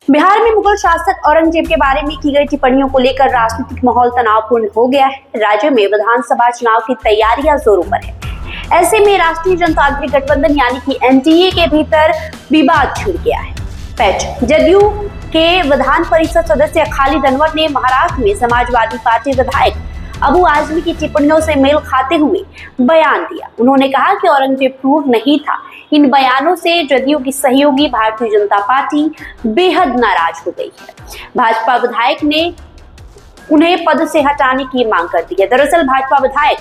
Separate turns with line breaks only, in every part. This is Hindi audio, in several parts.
बिहार में मुगल शासक औरंगजेब के बारे में की गई टिप्पणियों को लेकर राजनीतिक माहौल तनावपूर्ण हो गया है। राज्य में विधानसभा चुनाव की तैयारियां जोरों पर है। ऐसे में राष्ट्रीय जनतांत्रिक गठबंधन यानी कि एनडीए के भीतर विवाद छिड़ गया है। पैच जदयू के विधान परिषद सदस्य खालिद अनवर ने महाराष्ट्र में समाजवादी पार्टी विधायक अबू आजमी की टिप्पणियों से मेल खाते हुए बयान दिया। उन्होंने कहा कि औरंगजेब क्रूर नहीं था। इन बयानों से जदयू की सहयोगी भारतीय जनता पार्टी बेहद नाराज हो गई है। भाजपा विधायक ने उन्हें पद से हटाने की मांग कर दी है। दरअसल भाजपा विधायक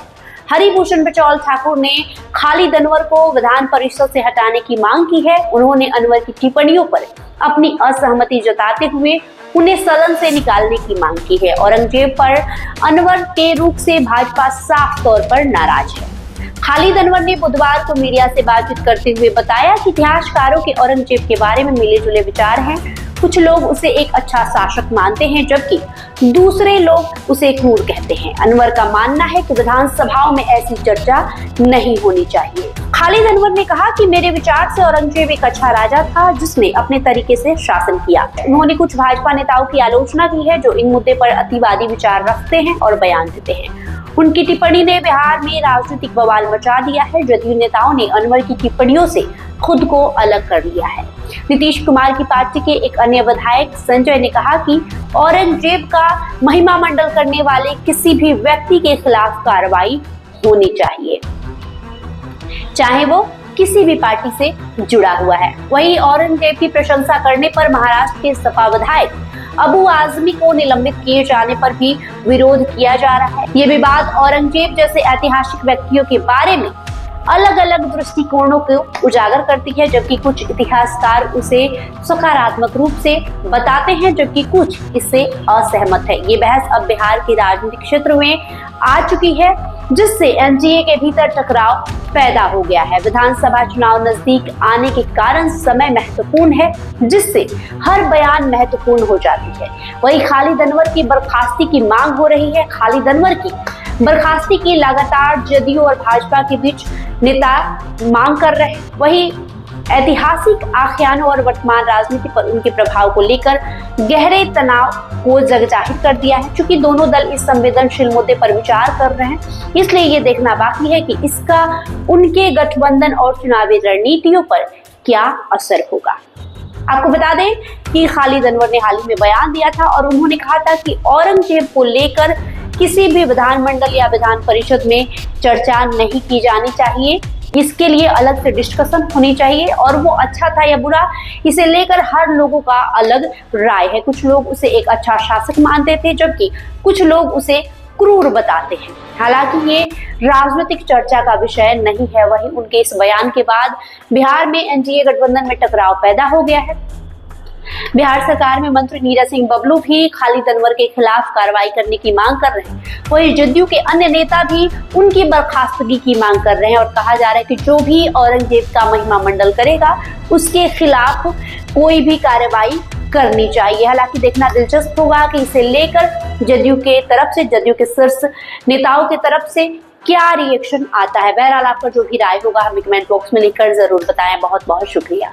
हरिभूषण बचौल ठाकुर ने खालिद अनवर को विधान परिषद से हटाने की मांग की है। उन्होंने अनवर की टिप्पणियों पर अपनी असहमति जताते हुए उन्हें सदन से निकालने की मांग की है। औरंगजेब पर अनवर के रुख से भाजपा साफ तौर पर नाराज है। खालिद अनवर ने बुधवार को मीडिया से बातचीत करते हुए बताया कि इतिहासकारों के औरंगजेब के बारे में मिले जुले विचार हैं। कुछ लोग उसे एक अच्छा शासक मानते हैं जबकि दूसरे लोग उसे क्रूर कहते हैं। अनवर का मानना है कि विधानसभाओं में ऐसी चर्चा नहीं होनी चाहिए। खालिद अनवर ने कहा कि मेरे विचार से औरंगजेब एक अच्छा राजा था जिसने अपने तरीके से शासन किया। उन्होंने कुछ भाजपा नेताओं की आलोचना की है जो इन मुद्दे पर अतिवादी विचार रखते हैं और बयान देते हैं। उनकी टिप्पणी ने बिहार में राजनीतिक बवाल मचा दिया है। जदयू नेताओं ने अनवर की टिप्पणियों से खुद को अलग कर लिया है। नीतीश कुमार की पार्टी के एक अन्य विधायक संजय ने कहा कि औरंगजेब का महिमा मंडल करने वाले किसी भी व्यक्ति के खिलाफ कार्रवाई होनी चाहिए, चाहे वो किसी भी पार्टी से जुड़ा हुआ है। वहीं औरंगजेब की प्रशंसा करने पर महाराष्ट्र के सपा विधायक अबू आजमी को निलंबित किए जाने पर भी विरोध किया जा रहा है। ये विवाद औरंगजेब जैसे ऐतिहासिक व्यक्तियों के बारे में अलग अलग दृष्टिकोणों को उजागर करती है, जबकि कुछ इतिहासकार उसे सकारात्मक रूप से बताते हैं जबकि कुछ इससे असहमत है। ये बहस अब बिहार के राजनीतिक क्षेत्र में आ चुकी है जिससे एनडीए के भीतर टकराव पैदा हो गया है। विधानसभा चुनाव नजदीक आने के कारण समय महत्वपूर्ण है जिससे हर बयान महत्वपूर्ण हो जाती है। वहीं खालिद अनवर की बर्खास्ती की मांग हो रही है। खालिद अनवर की बर्खास्ती की लगातार जदयू और भाजपा के बीच नेता मांग कर रहे हैं। वहीं ऐतिहासिक आख्यानों और वर्तमान राजनीति पर उनके प्रभाव को लेकर गहरे तनाव को जगजाहिर कर दिया है। चूंकि दोनों दल इस संवेदनशील मुद्दे पर विचार कर रहे हैं, इसलिए ये देखना बाकी है कि इसका उनके गठबंधन और चुनावी रणनीतियों पर क्या असर होगा। आपको बता दें कि खालिद अनवर ने हाल ही में बयान दिया था और उन्होंने कहा था कि औरंगजेब को लेकर किसी भी विधानमंडल या विधान परिषद में चर्चा नहीं की जानी चाहिए। इसके लिए अलग से डिस्कशन होनी चाहिए और वो अच्छा था या बुरा, इसे लेकर हर लोगों का अलग राय है। कुछ लोग उसे एक अच्छा शासक मानते थे जबकि कुछ लोग उसे क्रूर बताते हैं। हालांकि ये राजनीतिक चर्चा का विषय नहीं है। वहीं उनके इस बयान के बाद बिहार में एनडीए गठबंधन में टकराव पैदा हो गया है। बिहार सरकार में मंत्री नीरज सिंह बबलू भी खालिद अनवर के खिलाफ कार्रवाई करने की मांग कर रहे हैं। वहीं जदयू के अन्य नेता भी उनकी बर्खास्तगी की मांग कर रहे हैं और कहा जा रहा है कि जो भी औरंगजेब का महिमा मंडल करेगा उसके खिलाफ कोई भी कार्रवाई करनी चाहिए। हालांकि देखना दिलचस्प होगा कि इसे लेकर जदयू के तरफ से, जदयू के शीर्ष नेताओं की तरफ से क्या रिएक्शन आता है। बहरहाल आपका जो भी राय होगा हमें कमेंट बॉक्स में लिखकर जरूर बताएं। बहुत बहुत शुक्रिया।